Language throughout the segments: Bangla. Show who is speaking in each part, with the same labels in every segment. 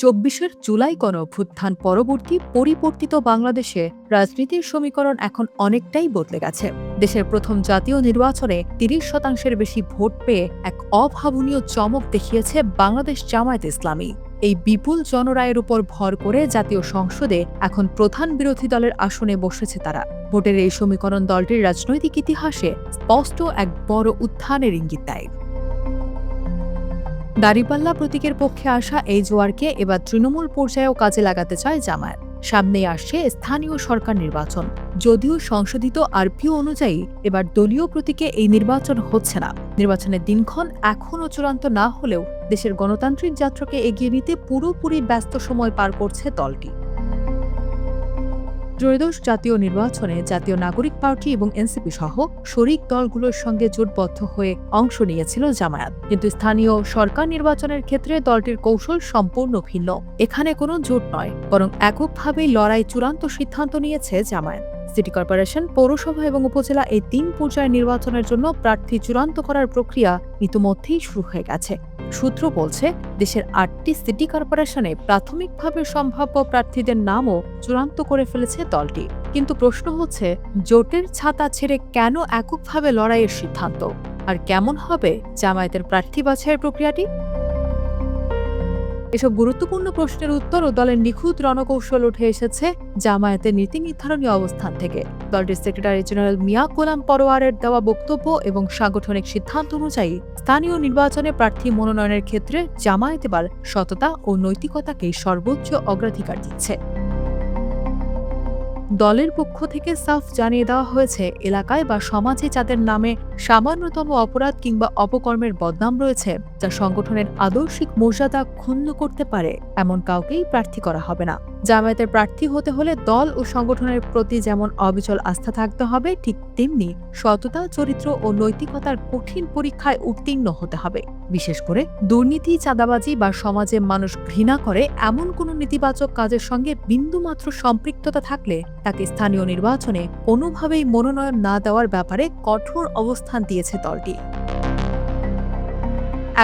Speaker 1: চব্বিশের জুলাই গণঅভ্যুত্থান পরবর্তী পরিবর্তিত বাংলাদেশে রাজনীতির সমীকরণ এখন অনেকটাই বদলে গেছে। দেশের প্রথম জাতীয় নির্বাচনে ৩০% বেশি ভোট পেয়ে এক অভাবনীয় চমক দেখিয়েছে বাংলাদেশ জামায়াত ইসলামী। এই বিপুল জনরায়ের উপর ভর করে জাতীয় সংসদে এখন প্রধান বিরোধী দলের আসনে বসেছে তারা। ভোটের এই সমীকরণ দলটির রাজনৈতিক ইতিহাসে স্পষ্ট এক বড় উত্থানের ইঙ্গিত দেয়। দাঁড়িপাল্লা প্রতীকের পক্ষে আসা এই জোয়ারকে এবার তৃণমূল পর্যায়েও কাজে লাগাতে চায় জামায়াত। সামনেই আসছে স্থানীয় সরকার নির্বাচন। যদিও সংশোধিত আরপিও অনুযায়ী এবার দলীয় প্রতীকে এই নির্বাচন হচ্ছে না। নির্বাচনের দিনক্ষণ এখনও চূড়ান্ত না হলেও দেশের গণতান্ত্রিক যাত্রাকে এগিয়ে নিতে পুরোপুরি ব্যস্ত সময় পার করছে দলটি। ত্রয়োদশ জাতীয় নির্বাচনে জাতীয় নাগরিক পার্টি এবং এনসিপি সহ শরিক দলগুলোর সঙ্গে জোটবদ্ধ হয়ে অংশ নিয়েছিল জামায়াত। কিন্তু স্থানীয় সরকার নির্বাচনের ক্ষেত্রে দলটির কৌশল সম্পূর্ণ ভিন্ন। এখানে কোনো জোট নয়, বরং এককভাবেই লড়াই চূড়ান্ত সিদ্ধান্ত নিয়েছে জামায়াত। সিটি কর্পোরেশন, পৌরসভা এবং উপজেলা এই ৩ পর্যায়ের নির্বাচনের জন্য প্রার্থী চূড়ান্ত করার প্রক্রিয়া ইতিমধ্যেই শুরু হয়ে গেছে। সূত্র বলছে, দেশের ৮টি সিটি কর্পোরেশনে প্রাথমিকভাবে সম্ভাব্য প্রার্থীদের নামও চূড়ান্ত করে ফেলেছে দলটি। কিন্তু প্রশ্ন হচ্ছে, জোটের ছাতা ছেড়ে কেন এককভাবে লড়াইয়ের সিদ্ধান্ত? আর কেমন হবে জামায়াতের প্রার্থী বাছাইয়ের প্রক্রিয়াটি? এসব গুরুত্বপূর্ণ প্রশ্নের উত্তর ও দলের নিখুঁত রণকৌশল উঠে এসেছে জামায়াতের নীতি নির্ধারণী অবস্থান থেকে। দলটির সেক্রেটারি জেনারেল মিয়া গোলাম পরোয়ারের দেওয়া বক্তব্য এবং সাংগঠনিক সিদ্ধান্ত অনুযায়ী স্থানীয় নির্বাচনে প্রার্থী মনোনয়নের ক্ষেত্রে জামায়াত এবার সততা ও নৈতিকতাকেই সর্বোচ্চ অগ্রাধিকার দিচ্ছে। দলের পক্ষ থেকে সাফ জানিয়ে দেওয়া হয়েছে, এলাকায় বা সমাজে যাদের নামে সামান্যতম অপরাধ কিংবা অপকর্মের বদনাম রয়েছে, যা সংগঠনের আদর্শিক মর্যাদা ক্ষুণ্ণ করতে পারে, এমন কাউকেই প্রার্থী করা হবে না। জামায়াতের প্রার্থী হতে হলে দল ও সংগঠনের প্রতি যেমন অবিচল আস্থা থাকতে হবে, ঠিক তেমনি সততা, চরিত্র ও নৈতিকতার কঠিন পরীক্ষায় উত্তীর্ণ হতে হবে। বিশেষ করে দুর্নীতি, চাঁদাবাজি বা সমাজে মানুষ ঘৃণা করে এমন কোনো নেতিবাচক কাজের সঙ্গে বিন্দুমাত্র সম্পৃক্ততা থাকলে তাকে স্থানীয় নির্বাচনে কোনোভাবেই মনোনয়ন না দেওয়ার ব্যাপারে কঠোর অবস্থান দিয়েছে দলটি।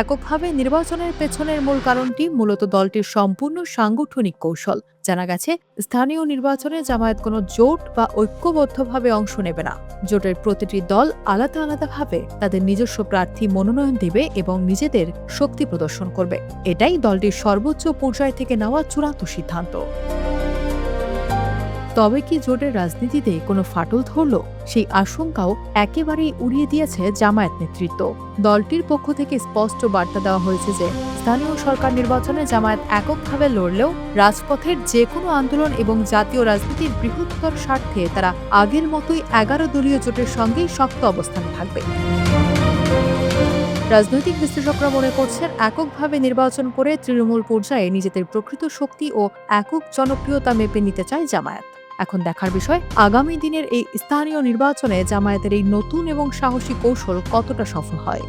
Speaker 1: এককভাবে নির্বাচনের পেছনের মূল কারণটি মূলত দলটির সম্পূর্ণ সাংগঠনিক কৌশল। জানা গেছে, স্থানীয় নির্বাচনে জামায়াত কোনো জোট বা ঐক্যবদ্ধভাবে অংশ নেবে না। জোটের প্রতিটি দল আলাদা আলাদাভাবে তাদের নিজস্ব প্রার্থী মনোনয়ন দেবে এবং নিজেদের শক্তি প্রদর্শন করবে। এটাই দলটির সর্বোচ্চ পর্যায় থেকে নেওয়া চূড়ান্ত সিদ্ধান্ত। তবে কি জোটের রাজনীতিতে কোনো ফাটল ধরল? সেই আশঙ্কাও একেবারেই উড়িয়ে দিয়েছে জামায়াত নেতৃত্ব। দলটির পক্ষ থেকে স্পষ্ট বার্তা দেওয়া হয়েছে যে, স্থানীয় সরকার নির্বাচনে জামায়াত এককভাবে লড়লেও রাজপথের যে কোনো আন্দোলন এবং জাতীয় রাজনীতির বৃহত্তর স্বার্থে তারা আগের মতোই 11 দলীয় জোটের সঙ্গেই শক্ত অবস্থানে থাকবে। রাজনৈতিক বিশ্লেষকরা মনে করছেন, এককভাবে নির্বাচন করে তৃণমূল পর্যায়ে নিজেদের প্রকৃত শক্তি ও একক জনপ্রিয়তা মেপে নিতে চায় জামায়াত। এখন দেখার বিষয়, আগামী দিনের এই স্থানীয় নির্বাচনে জামায়াতের এই নতুন এবং সাহসী কৌশল কতটা সফল হয়।